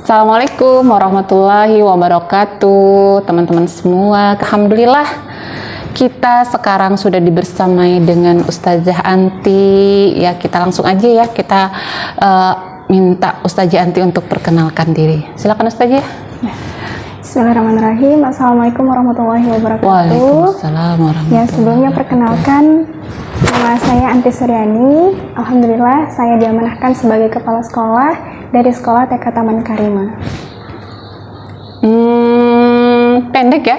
Assalamualaikum warahmatullahi wabarakatuh, teman-teman semua. Alhamdulillah kita sekarang sudah dibersamai dengan Ustazah Anti. Ya, kita langsung aja ya, kita minta Ustazah Anti untuk perkenalkan diri. Silakan Ustazah. Bismillahirrahmanirrahim. Assalamualaikum warahmatullahi wabarakatuh. Waalaikumsalam warahmatullahi Ya, sebelumnya perkenalkan, nama saya Anti Suryani. Alhamdulillah saya diamanahkan sebagai kepala sekolah dari Sekolah TK Taman Karimah. Pendek ya.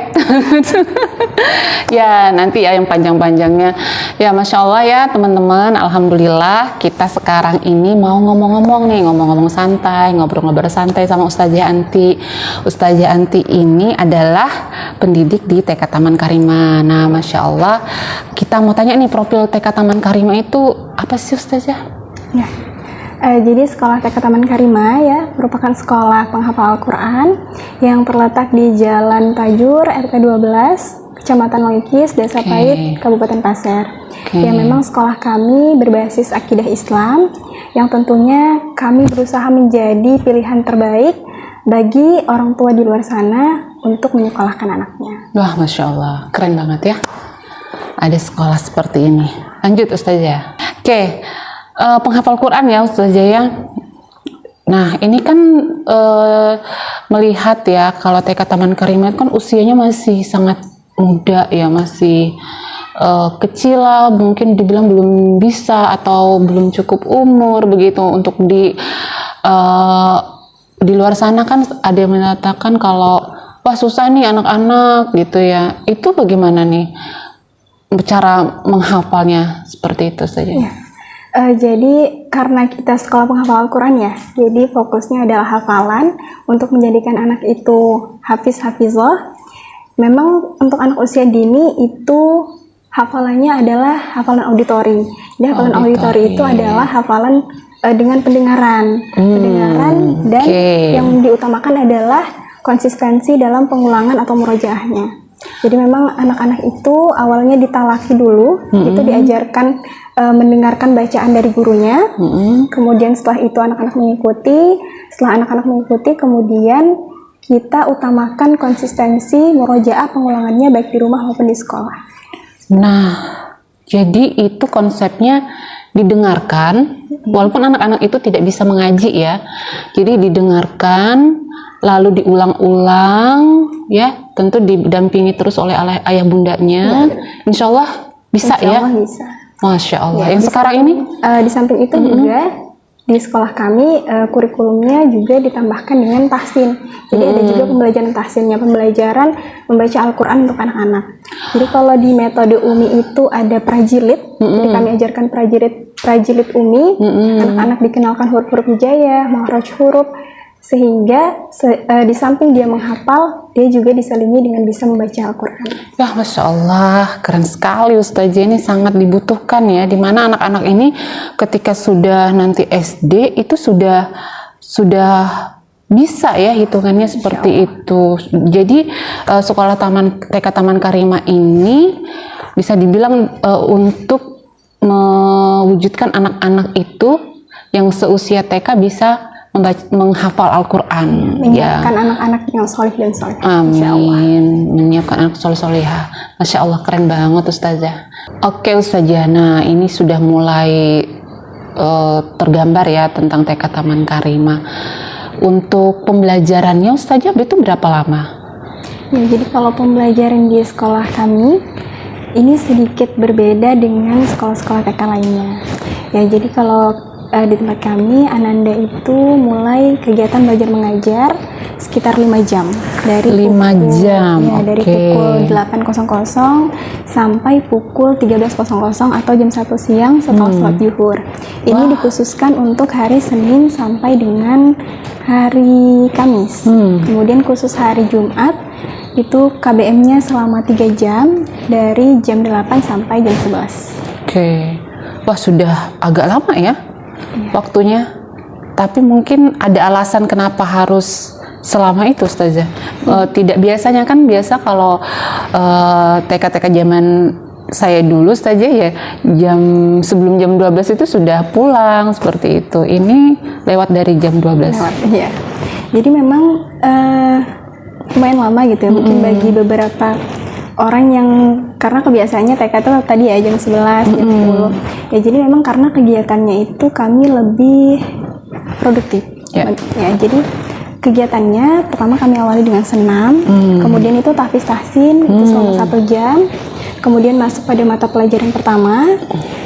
Ya, nanti ya yang panjang-panjangnya. Ya, Masya Allah ya teman-teman. Alhamdulillah kita sekarang ini mau ngomong-ngomong santai, ngobrol-ngobrol santai sama Ustazah Anti. Ustazah Anti ini adalah pendidik di TK Taman Karimah. Nah, Masya Allah kita mau tanya nih, profil TK Taman Karimah itu apa sih Ustazah? Ya. Jadi sekolah TK Taman Karimah ya merupakan sekolah penghafal Al-Quran yang terletak di Jalan Tajur RT 12 Kecamatan Loikis, Desa Pait, Kabupaten Pasir. Ya, memang sekolah kami berbasis akidah Islam yang tentunya kami berusaha menjadi pilihan terbaik bagi orang tua di luar sana untuk menyekolahkan anaknya. Wah, Masya Allah, keren banget ya ada sekolah seperti ini. Lanjut Ustazah. Oke. Penghafal Quran ya Ustazah ya. Nah, ini kan melihat ya kalau TK Taman Karimah kan usianya masih sangat muda ya, masih kecil lah, mungkin dibilang belum bisa atau belum cukup umur begitu untuk di luar sana kan ada yang mengatakan kalau wah susah nih anak-anak gitu ya. Itu bagaimana nih cara menghafalnya seperti itu saja? Ya. Jadi karena kita sekolah penghafal Al-Quran ya, jadi fokusnya adalah hafalan untuk menjadikan anak itu hafiz-hafizah. Memang untuk anak usia dini itu hafalannya adalah hafalan auditori. Jadi hafalan auditori itu adalah hafalan dengan pendengaran, dan yang diutamakan adalah konsistensi dalam pengulangan atau murojaahnya. Jadi memang anak-anak itu awalnya ditalaki dulu, itu diajarkan mendengarkan bacaan dari gurunya, kemudian setelah itu anak-anak mengikuti, kemudian kita utamakan konsistensi murojaah pengulangannya baik di rumah maupun di sekolah. Nah, jadi itu konsepnya didengarkan, walaupun anak-anak itu tidak bisa mengaji ya, jadi didengarkan, lalu diulang-ulang ya, tentu didampingi terus oleh ayah bundanya. Insya Allah bisa. Bisa. Masya Allah. Ya, yang sekarang ini di samping itu juga di sekolah kami kurikulumnya juga ditambahkan dengan tahsin. Jadi ada juga pembelajaran tahsinnya, pembelajaran membaca Al-Quran untuk anak-anak. Jadi kalau di metode Umi itu ada prajilid, jadi kami ajarkan prajilid Umi, anak-anak dikenalkan huruf-huruf hijaiyah, makhraj huruf, sehingga di samping dia menghafal, dia juga diselingi dengan bisa membaca Al-Quran. Wah, Masya Allah, keren sekali Ustazah, ini sangat dibutuhkan ya, dimana anak-anak ini ketika sudah nanti SD itu sudah bisa ya hitungannya seperti itu. Jadi sekolah TK Taman Karimah ini bisa dibilang untuk mewujudkan anak-anak itu yang seusia TK bisa menghafal Al-Quran, menyiapkan anak-anak yang soleh dan soleh. Amin. Menyiapkan anak soleh-solehah. Masya Allah, keren banget Ustazah. Oke Ustazah, nah ini sudah mulai tergambar ya tentang TK Taman Karimah. Untuk pembelajarannya Ustazah itu berapa lama? Ya, jadi kalau pembelajaran di sekolah kami ini sedikit berbeda dengan sekolah-sekolah TK lainnya. Ya, jadi kalau di tempat kami, Ananda itu mulai kegiatan belajar mengajar sekitar 5 jam. Dari 5 jam, ya, dari pukul 8.00 sampai pukul 13.00 atau jam 1 siang setelah sholat zuhur. Ini dikhususkan untuk hari Senin sampai dengan hari Kamis. Kemudian khusus hari Jumat itu KBM-nya selama 3 jam dari jam 8 sampai jam 11. Wah, sudah agak lama ya waktunya, tapi mungkin ada alasan kenapa harus selama itu Ustazah. Tidak biasanya kan, biasa kalau TK-TK zaman saya dulu saja ya sebelum jam 12 itu sudah pulang seperti itu. Ini lewat dari jam 12. Lewat, ya. Jadi memang lumayan lama gitu ya, mungkin bagi beberapa orang yang karena kebiasaannya TK itu tadi ya jam 11, jam 10. Ya jadi memang karena kegiatannya itu kami lebih produktif. Ya, jadi kegiatannya pertama kami awali dengan senam, kemudian itu tahfiz tahsin itu selama 1 jam, kemudian masuk pada mata pelajaran pertama.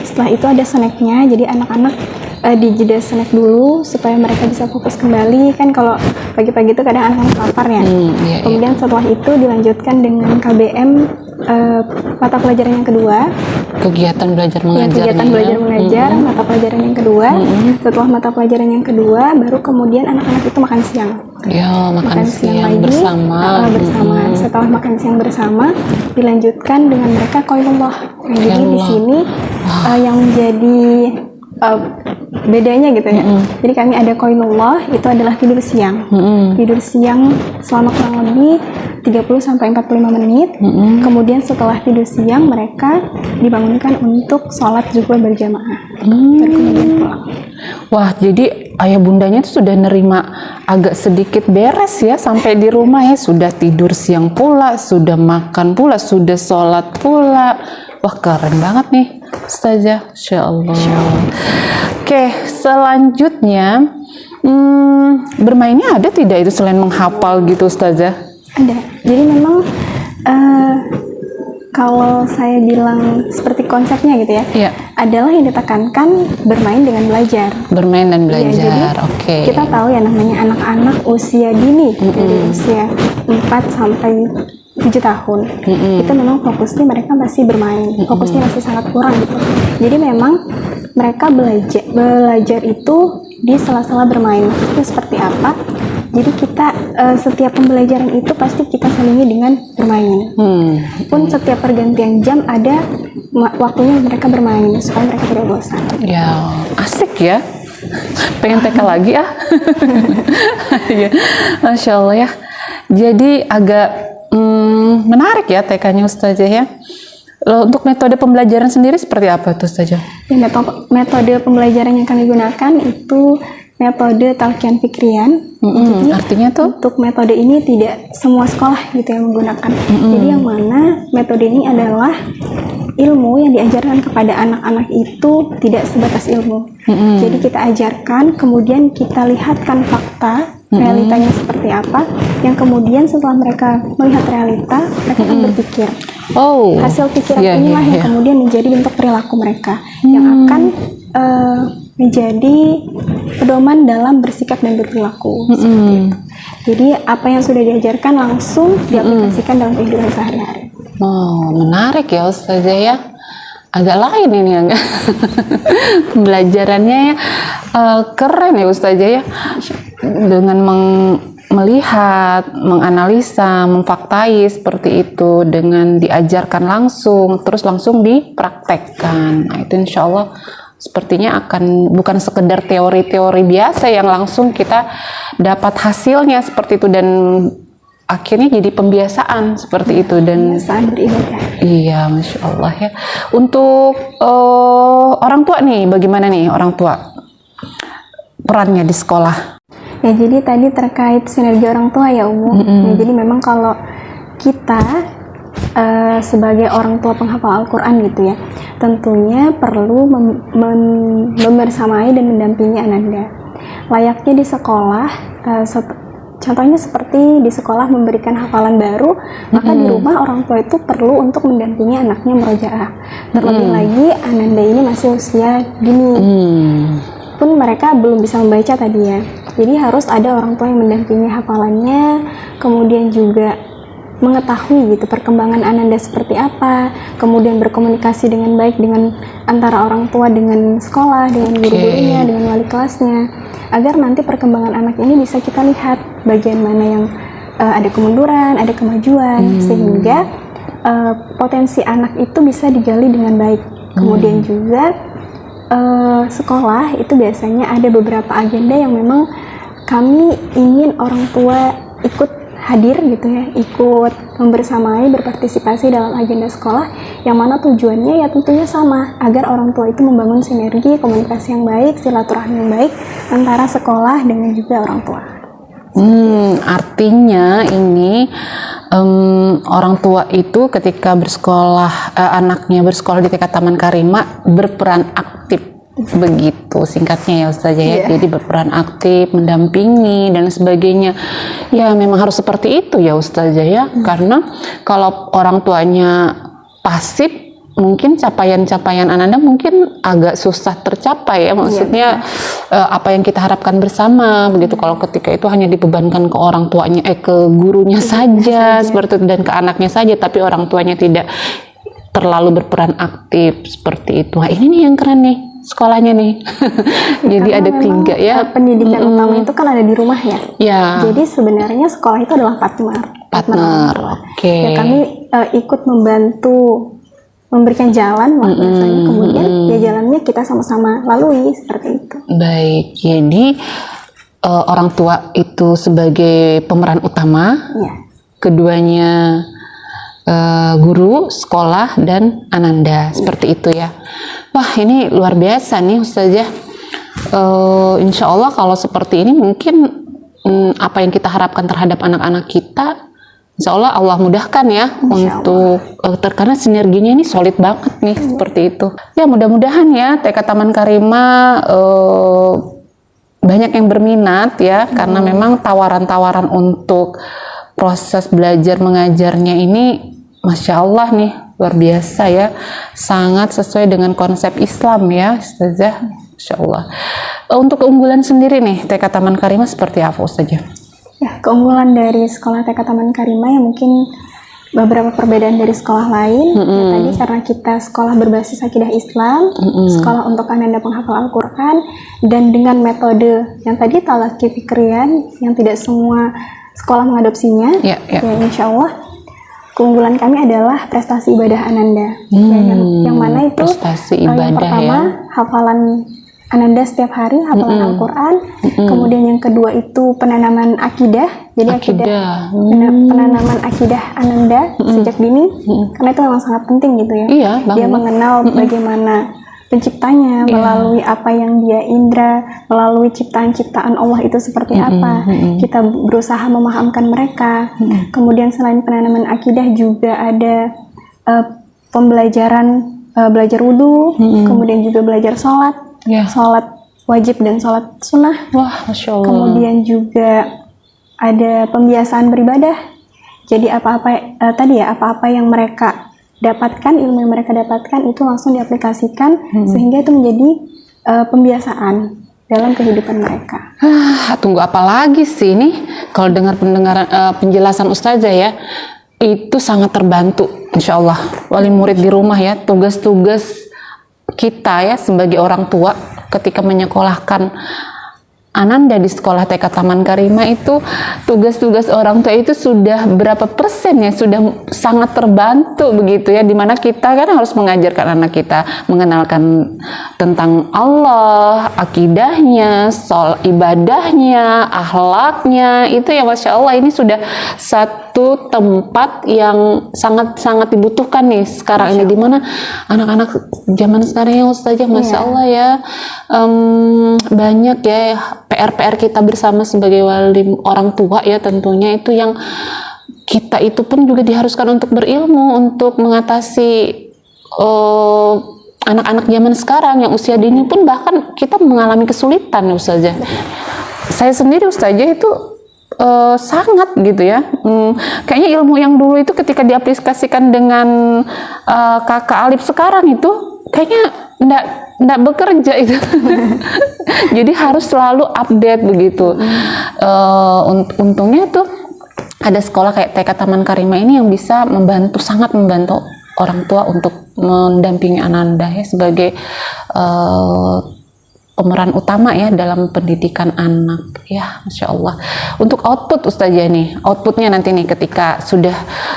Setelah itu ada snacknya, jadi anak-anak di jeda snack dulu supaya mereka bisa fokus kembali. Kan kalau pagi-pagi itu kadang anak-anak lapar ya. Kemudian setelah itu dilanjutkan dengan KBM mata pelajaran yang kedua. Kegiatan belajar mengajar. Kegiatan belajar mengajar mata pelajaran yang kedua. Setelah mata pelajaran yang kedua, baru kemudian anak-anak itu makan siang. Ya, makan siang lagi, bersama. Setelah makan siang bersama, dilanjutkan dengan mereka qailullah. Nah, jadi di sini yang menjadi bedanya gitu ya. Jadi kami ada qailullah, itu adalah tidur siang. Tidur siang selama kurang lebih 30-45 menit. Kemudian setelah tidur siang mereka dibangunkan untuk sholat zuhur berjamaah. Kemudian pulang. Wah, jadi ayah bundanya itu sudah nerima agak sedikit beres ya sampai di rumah ya, sudah tidur siang pula, sudah makan pula, sudah sholat pula. Wah, keren banget nih Ustazah, Masya Allah. Oke, selanjutnya bermainnya ada tidak itu selain menghafal gitu Ustazah? Ada. Jadi memang kalau saya bilang seperti konsepnya gitu ya, adalah yang ditekankan bermain dengan belajar. Bermain dan belajar, ya, oke. Kita tahu ya namanya anak-anak usia dini, dari usia 4 sampai 7 tahun. Itu memang fokusnya mereka masih bermain, fokusnya masih sangat kurang gitu. Jadi memang mereka belajar itu di sela-sela bermain. Itu seperti apa? Jadi kita setiap pembelajaran itu pasti kita selingi dengan bermain. Pun setiap pergantian jam ada waktunya mereka bermain supaya mereka tidak bosan. Ya, asik ya. Pengen TK lagi ah. Ya, Masya Allah ya. Jadi agak menarik ya TK-nya Ustazah ya. Untuk metode pembelajaran sendiri seperti apa tuh Ustazah? Ya, metode pembelajaran yang kami gunakan itu metode talqiyan fikrian. Jadi artinya tuh untuk metode ini tidak semua sekolah gitu yang menggunakan. Jadi yang mana metode ini adalah ilmu yang diajarkan kepada anak-anak itu tidak sebatas ilmu. Jadi kita ajarkan, kemudian kita lihatkan fakta realitanya seperti apa, yang kemudian setelah mereka melihat realita, mereka akan berpikir. Hasil pikiran inilah yang kemudian menjadi bentuk perilaku mereka yang akan menjadi pedoman dalam bersikap dan berperilaku. Seperti itu. Jadi apa yang sudah diajarkan langsung diaplikasikan dalam kehidupan sehari-hari. Menarik ya Ustazah ya. Agak lain ini agak pembelajarannya ya. Keren ya Ustazah ya. Dengan melihat, menganalisa, memfaktai seperti itu, dengan diajarkan langsung, terus langsung dipraktekkan. Nah itu insya Allah sepertinya akan bukan sekedar teori-teori biasa yang langsung kita dapat hasilnya seperti itu, dan akhirnya jadi pembiasaan seperti itu. Dan iya, Masya Allah ya. Untuk orang tua nih, bagaimana nih orang tua perannya di sekolah? Ya, jadi tadi terkait sinergi orang tua ya Umu. Ya, jadi memang kalau kita sebagai orang tua penghafal Al-Quran gitu ya, tentunya perlu membersamai dan mendampingi ananda. Layaknya di sekolah, contohnya seperti di sekolah memberikan hafalan baru, maka di rumah orang tua itu perlu untuk mendampingi anaknya murojaah. Terlebih lagi ananda ini masih usia dini, pun mereka belum bisa membaca tadi ya. Jadi harus ada orang tua yang mendampingi hafalannya, kemudian juga mengetahui gitu perkembangan ananda seperti apa, kemudian berkomunikasi dengan baik dengan antara orang tua dengan sekolah, dengan guru-gurunya, dengan wali kelasnya, agar nanti perkembangan anak ini bisa kita lihat bagian mana yang ada kemunduran, ada kemajuan, sehingga potensi anak itu bisa digali dengan baik. Kemudian juga sekolah itu biasanya ada beberapa agenda yang memang kami ingin orang tua ikut hadir gitu ya, ikut membersamai, berpartisipasi dalam agenda sekolah, yang mana tujuannya ya tentunya sama, agar orang tua itu membangun sinergi, komunikasi yang baik, silaturahmi yang baik antara sekolah dengan juga orang tua. Artinya ini orang tua itu ketika bersekolah, anaknya bersekolah di TK Taman Karimah berperan aktif, begitu singkatnya ya Ustazah ya. Jadi berperan aktif, mendampingi dan sebagainya. Ya memang harus seperti itu ya Ustazah ya. Karena kalau orang tuanya pasif, mungkin capaian-capaian Ananda mungkin agak susah tercapai ya, maksudnya apa yang kita harapkan bersama begitu. Kalau ketika itu hanya dibebankan ke orang tuanya, ke gurunya saja seperti itu, dan ke anaknya saja, tapi orang tuanya tidak terlalu berperan aktif seperti itu. Nah, ini nih yang keren nih sekolahnya nih. Jadi ada 3 ya. Pendidikan utama itu kan ada di rumah ya. Ya. Jadi sebenarnya sekolah itu adalah partner. Oke. Ya, kami ikut membantu memberikan jalan, kemudian ya jalannya kita sama-sama lalui seperti itu. Baik, jadi orang tua itu sebagai pemeran utama, keduanya guru, sekolah, dan Ananda, seperti itu ya. Wah, ini luar biasa nih Ustazah. Insya Allah kalau seperti ini mungkin apa yang kita harapkan terhadap anak-anak kita, Insya Allah Allah mudahkan ya untuk karena sinerginya ini solid banget nih seperti itu. Ya mudah-mudahan ya TK Taman Karimah banyak yang berminat ya, karena memang tawaran-tawaran untuk proses belajar mengajarnya ini Masya Allah nih luar biasa ya, sangat sesuai dengan konsep Islam ya Ustazah. Masya Allah. Untuk keunggulan sendiri nih TK Taman Karimah seperti apa Ustazah? Ya, keunggulan dari sekolah TK Taman Karimah yang mungkin beberapa perbedaan dari sekolah lain. Ya, tadi karena kita sekolah berbasis akidah Islam, sekolah untuk Ananda penghafal Al-Quran, dan dengan metode yang tadi talaqi fikrian yang tidak semua sekolah mengadopsinya. Ya, insya Allah keunggulan kami adalah prestasi ibadah Ananda. Yang mana itu prestasi ibadah, yang pertama hafalan Ananda setiap hari, hafalan Al-Quran. Kemudian yang kedua itu penanaman akidah. Jadi penanaman akidah Ananda sejak dini, karena itu memang sangat penting gitu ya. Iya, dia mengenal bagaimana penciptanya melalui apa yang dia indra, melalui ciptaan-ciptaan Allah itu seperti apa. Kita berusaha memahamkan mereka. Kemudian selain penanaman akidah juga ada pembelajaran belajar wudhu, kemudian juga belajar sholat. Sholat wajib dan sholat sunnah. Wah, Masya Allah. Kemudian juga ada pembiasaan beribadah. Jadi apa-apa yang mereka dapatkan, ilmu yang mereka dapatkan itu langsung diaplikasikan sehingga itu menjadi pembiasaan dalam kehidupan mereka. Tunggu apa lagi sih ini? Kalau dengar penjelasan Ustazah ya, itu sangat terbantu Insya Allah wali murid di rumah ya. Tugas-tugas kita ya sebagai orang tua ketika menyekolahkan Ananda di sekolah TK Taman Karimah itu, tugas-tugas orang tua itu sudah berapa persen ya, sudah sangat terbantu begitu ya, dimana kita kan harus mengajarkan anak kita mengenalkan tentang Allah, akidahnya, soal ibadahnya, akhlaknya, itu ya Masya Allah ini sudah satu tempat yang sangat-sangat dibutuhkan nih sekarang ini, dimana anak-anak zaman sekarang ya Ustazah Masya Allah ya, banyak ya PR kita bersama sebagai wali orang tua ya, tentunya itu yang kita itu pun juga diharuskan untuk berilmu untuk mengatasi anak-anak zaman sekarang yang usia dini pun bahkan kita mengalami kesulitan ya Ustazah. Saya sendiri Ustazah itu sangat gitu ya, kayaknya ilmu yang dulu itu ketika diaplikasikan dengan kakak Alif sekarang itu kayaknya enggak bekerja itu. Jadi harus selalu update begitu. Untungnya tuh ada sekolah kayak TK Taman Karimah ini yang bisa sangat membantu orang tua untuk mendampingi Ananda ya sebagai pemeran utama ya dalam pendidikan anak ya, Masya Allah. Untuk output Ustazah nih, outputnya nanti nih ketika sudah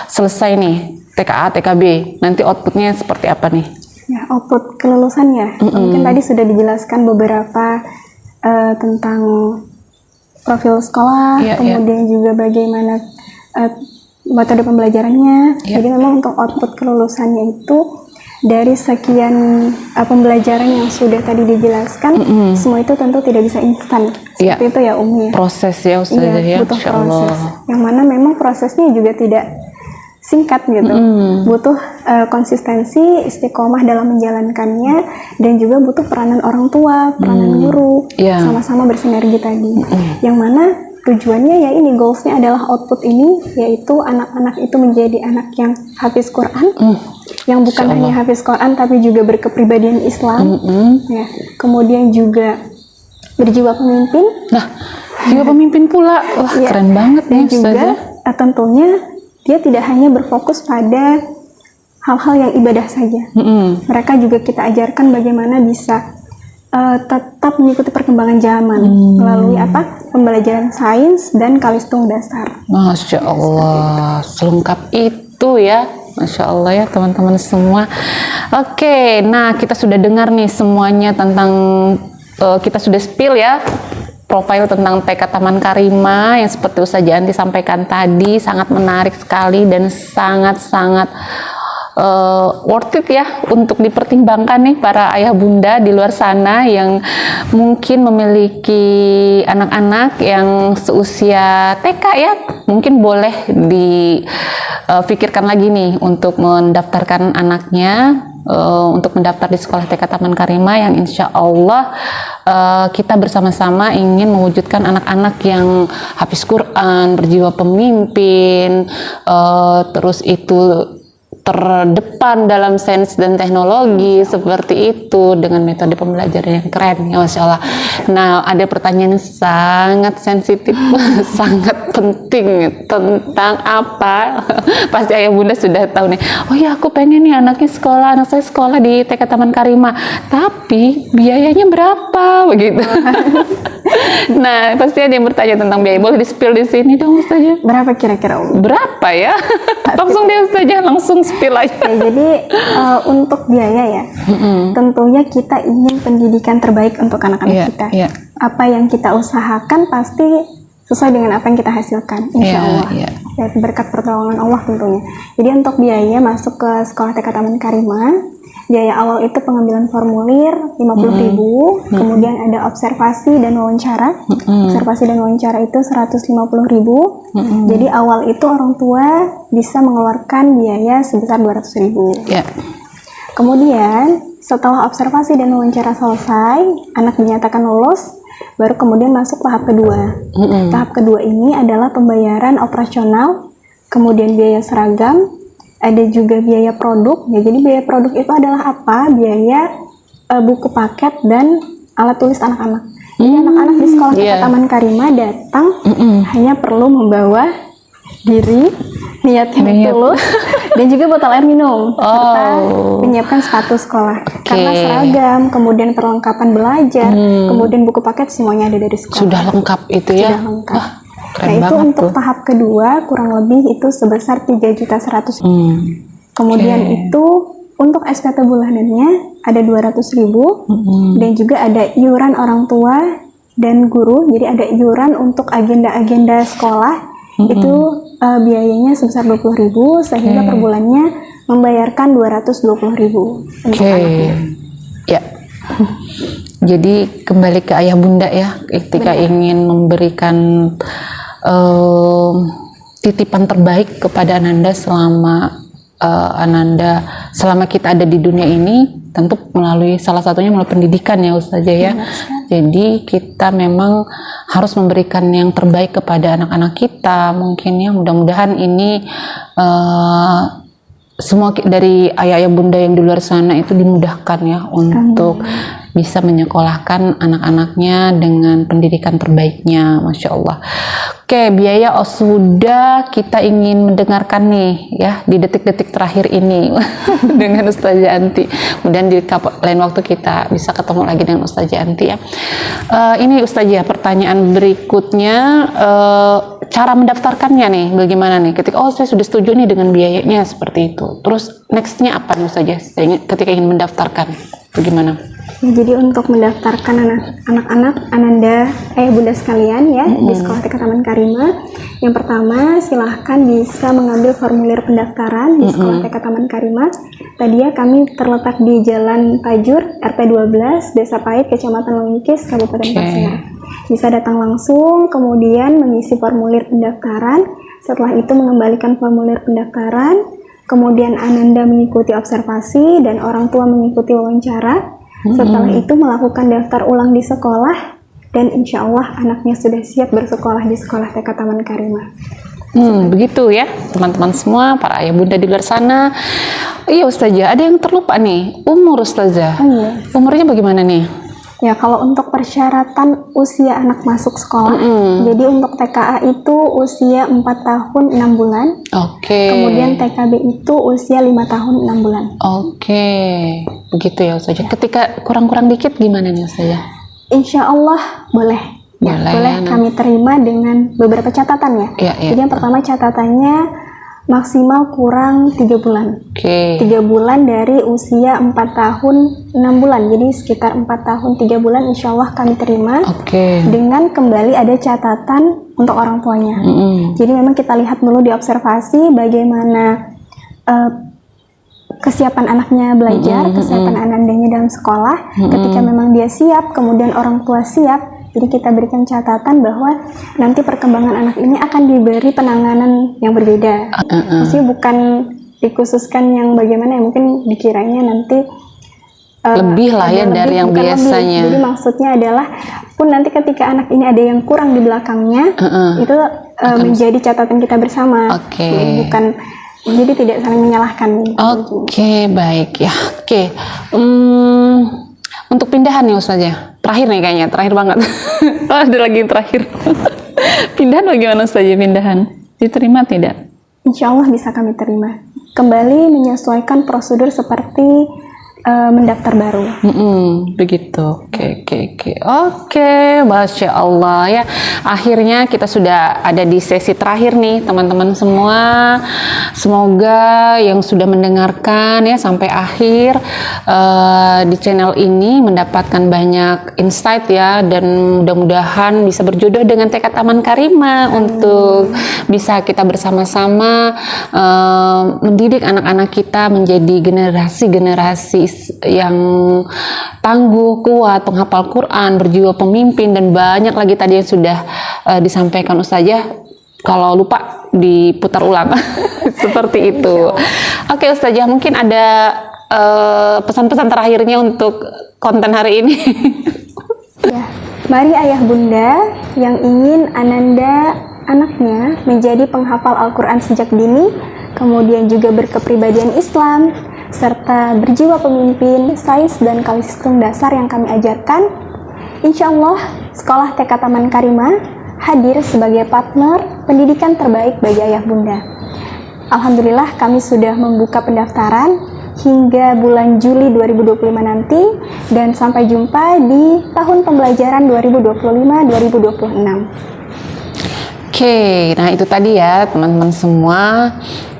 selesai nih TKA, TKB, nanti outputnya seperti apa nih? Ya, output kelulusannya. Mungkin tadi sudah dijelaskan beberapa tentang profil sekolah, kemudian juga bagaimana metode pembelajarannya. Jadi memang untuk output kelulusannya itu dari sekian pembelajaran yang sudah tadi dijelaskan, semua itu tentu tidak bisa instan. Seperti itu ya Umi. Proses ya Ustazah ya. Butuh Insya Allah. proses. Yang mana memang prosesnya juga tidak singkat gitu. Butuh konsistensi, istiqomah dalam menjalankannya, dan juga butuh peranan orang tua, peranan guru, sama-sama bersinergi tadi. Yang mana tujuannya ya ini, goalsnya adalah output ini, yaitu anak-anak itu menjadi anak yang hafiz Quran, yang bukan hanya hafiz Quran tapi juga berkepribadian Islam, ya. Kemudian juga berjiwa pemimpin. Nah, jiwa pemimpin pula, wah keren banget dan nih juga Ustazah. tentunya dia tidak hanya berfokus pada hal-hal yang ibadah saja. Mereka juga kita ajarkan bagaimana bisa tetap mengikuti perkembangan zaman melalui pembelajaran sains dan kalistung dasar. Masya Allah, selengkap itu ya. Masya Allah ya teman-teman semua. Oke, nah kita sudah dengar nih semuanya tentang, kita sudah spill ya profil tentang TK Taman Karimah yang seperti Ustazah Anti sampaikan tadi, sangat menarik sekali dan sangat-sangat worth it ya untuk dipertimbangkan nih para ayah bunda di luar sana yang mungkin memiliki anak-anak yang seusia TK ya, mungkin boleh dipikirkan lagi nih untuk mendaftarkan anaknya untuk mendaftar di sekolah TK Taman Karimah yang insya Allah kita bersama-sama ingin mewujudkan anak-anak yang hafiz Quran, berjiwa pemimpin, terus itu terdepan dalam sains dan teknologi seperti itu dengan metode pembelajaran yang keren ya Masya Allah. Nah ada pertanyaan yang sangat sensitif sangat penting tentang apa pasti ayah bunda sudah tahu nih. Oh ya aku pengen nih anak saya sekolah di TK Taman Karimah tapi biayanya berapa begitu. Nah pasti ada yang bertanya tentang biaya, boleh di spill di sini dong Ustazah. Berapa kira-kira Berapa ya? Langsung deh Ustazah, langsung spill aja. Jadi untuk biaya ya, tentunya kita ingin pendidikan terbaik untuk anak-anak kita. Apa yang kita usahakan pasti sesuai dengan apa yang kita hasilkan, insya Allah. Ya, berkat pertolongan Allah tentunya. Jadi untuk biaya masuk ke sekolah TK Taman Karimah, biaya awal itu pengambilan formulir 50.000, kemudian ada observasi dan wawancara. Observasi dan wawancara itu 150.000. Jadi awal itu orang tua bisa mengeluarkan biaya sebesar 200.000. Kemudian setelah observasi dan wawancara selesai, anak dinyatakan lulus, baru kemudian masuk tahap kedua. Tahap kedua ini adalah pembayaran operasional, kemudian biaya seragam, ada juga biaya produk. Ya, jadi biaya produk itu adalah apa? Biaya buku paket dan alat tulis anak-anak. Jadi anak-anak di sekolah TK Taman Karimah datang hanya perlu membawa diri, niatnya tulus, dan juga botol air minum, serta menyiapkan sepatu sekolah. Karena seragam, kemudian perlengkapan belajar, kemudian buku paket semuanya ada dari sekolah. Sudah lengkap itu ya? Sudah lengkap. Nah itu untuk tahap kedua kurang lebih itu sebesar 3.100.000. Kemudian itu untuk SPT bulanannya ada 200.000 dan juga ada iuran orang tua dan guru. Jadi ada iuran untuk agenda-agenda sekolah itu biayanya sebesar 20.000 sehingga per bulannya membayarkan 220.000 untuk anaknya. Ya. Jadi kembali ke ayah bunda ya, ketika ingin memberikan titipan terbaik kepada Ananda selama kita ada di dunia ini, tentu melalui salah satunya melalui pendidikan ya Ustazah ya. Jadi kita memang harus memberikan yang terbaik kepada anak-anak kita. Mungkin ya mudah-mudahan ini semua dari ayah-ayah bunda yang di luar sana itu dimudahkan ya untuk bisa menyekolahkan anak-anaknya dengan pendidikan terbaiknya, Masya Allah. Oke, biaya sudah kita ingin mendengarkan nih ya di detik-detik terakhir ini dengan Ustazah Anti. Kemudian di lain waktu kita bisa ketemu lagi dengan Ustazah Anti ya. Ini Ustazah, pertanyaan berikutnya, cara mendaftarkannya nih bagaimana nih? Ketika saya sudah setuju nih dengan biayanya seperti itu. Terus nextnya apa nih Ustazah? Ketika ingin mendaftarkan, bagaimana? Ya, jadi untuk mendaftarkan anak-anak Ananda, ayah bunda sekalian ya di sekolah TK Taman Karimah, Yang pertama, silahkan bisa mengambil formulir pendaftaran di Sekolah TK Taman Karimah. Tadi ya kami terletak di Jalan Tajur, RT 12, Desa Pait, Kecamatan Lengkis, Kabupaten Pasir. Bisa datang langsung, kemudian mengisi formulir pendaftaran. Setelah itu mengembalikan formulir pendaftaran, kemudian Ananda mengikuti observasi dan orang tua mengikuti wawancara. Setelah itu melakukan daftar ulang di sekolah, dan insya Allah anaknya sudah siap bersekolah di Sekolah TK Taman Karimah. Begitu ya teman-teman semua, para ayah bunda di luar sana. Iya Ustazah, ada yang terlupa nih, umur Ustazah. Umurnya bagaimana nih? Ya, kalau untuk persyaratan usia anak masuk sekolah, jadi untuk TKA itu usia 4 tahun 6 bulan. Kemudian TKB itu usia 5 tahun 6 bulan. Begitu ya Ustazah. Ketika kurang-kurang dikit gimana nih Ustazah? Insya Allah boleh. Boleh kami terima dengan beberapa catatan ya. Jadi yang pertama catatannya maksimal kurang 3 bulan. 3 bulan dari usia 4 tahun 6 bulan. Jadi sekitar 4 tahun 3 bulan insya Allah kami terima. Dengan kembali ada catatan untuk orang tuanya. Jadi memang kita lihat dulu di observasi bagaimana kesiapan anaknya belajar, kesiapan anandanya dalam sekolah. Ketika memang dia siap, kemudian orang tua siap, jadi kita berikan catatan bahwa nanti perkembangan anak ini akan diberi penanganan yang berbeda. Maksudnya bukan dikhususkan yang bagaimana, yang mungkin dikiranya nanti lebih lah ya dari yang biasanya. Jadi maksudnya adalah pun nanti ketika anak ini ada yang kurang di belakangnya, itu menjadi catatan kita bersama. Jadi bukan, jadi tidak saling menyalahkan. Baik ya. Untuk pindahan nih Ustazah, terakhir nih kayaknya, terakhir banget. Ada lagi yang terakhir. Pindahan bagaimana Ustazah, pindahan? Diterima tidak? Insya Allah bisa kami terima. Kembali menyesuaikan prosedur seperti mendaftar baru. Begitu. Oke, Masya Allah ya. Akhirnya kita sudah ada di sesi terakhir nih teman-teman semua. Semoga yang sudah mendengarkan ya sampai akhir di channel ini mendapatkan banyak insight ya, dan mudah-mudahan bisa berjodoh dengan TK Taman Karimah untuk bisa kita bersama-sama mendidik anak-anak kita menjadi generasi yang tangguh, kuat, penghafal Quran, berjiwa pemimpin, dan banyak lagi tadi yang sudah disampaikan Ustazah. Kalau lupa diputar ulang. Seperti itu. Oke Ustazah, mungkin ada pesan-pesan terakhirnya untuk konten hari ini. Ya, mari ayah bunda yang ingin Ananda anaknya menjadi penghafal Al-Quran sejak dini, kemudian juga berkepribadian Islam, serta berjiwa pemimpin, sains dan kalisistem dasar yang kami ajarkan. Insya Allah, Sekolah TK Taman Karimah hadir sebagai partner pendidikan terbaik bagi ayah bunda. Alhamdulillah, kami sudah membuka pendaftaran hingga bulan Juli 2025 nanti, dan sampai jumpa di tahun pembelajaran 2025-2026. Nah itu tadi ya teman-teman semua,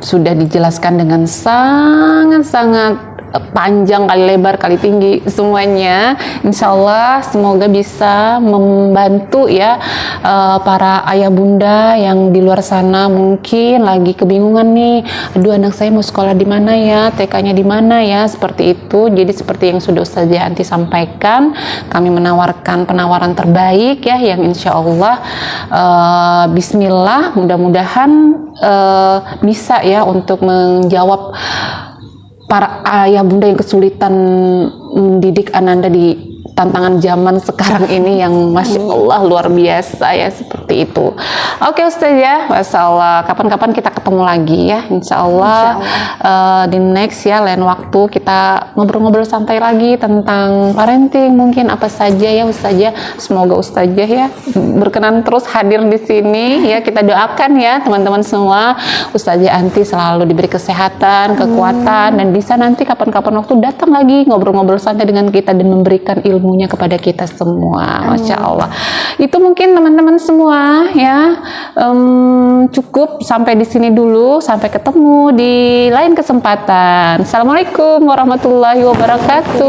sudah dijelaskan dengan sangat-sangat panjang kali lebar kali tinggi semuanya. Insya Allah semoga bisa membantu ya para ayah bunda yang di luar sana mungkin lagi kebingungan nih, aduh anak saya mau sekolah di mana ya, TK-nya di mana ya, seperti itu. Jadi seperti yang sudah Ustazah Anti sampaikan, kami menawarkan penawaran terbaik ya, yang insya Allah Bismillah mudah-mudahan bisa ya untuk menjawab para ayah bunda yang kesulitan mendidik Ananda di tantangan zaman sekarang ini yang Masya Allah luar biasa ya, seperti itu. Oke Ustazah, Masya Allah, kapan-kapan kita ketemu lagi ya, Insya Allah, di next ya, lain waktu kita ngobrol-ngobrol santai lagi tentang parenting, mungkin apa saja ya Ustazah. Semoga Ustazah ya berkenan terus hadir di sini ya, kita doakan ya teman-teman semua, Ustazah Anti selalu diberi kesehatan, kekuatan, dan bisa nanti kapan-kapan waktu datang lagi ngobrol-ngobrol santai dengan kita dan memberikan ilmunya kepada kita semua. Masya Allah. Itu mungkin teman-teman semua ya, cukup sampai di sini dulu, sampai ketemu di lain kesempatan. Assalamualaikum warahmatullahi wabarakatuh.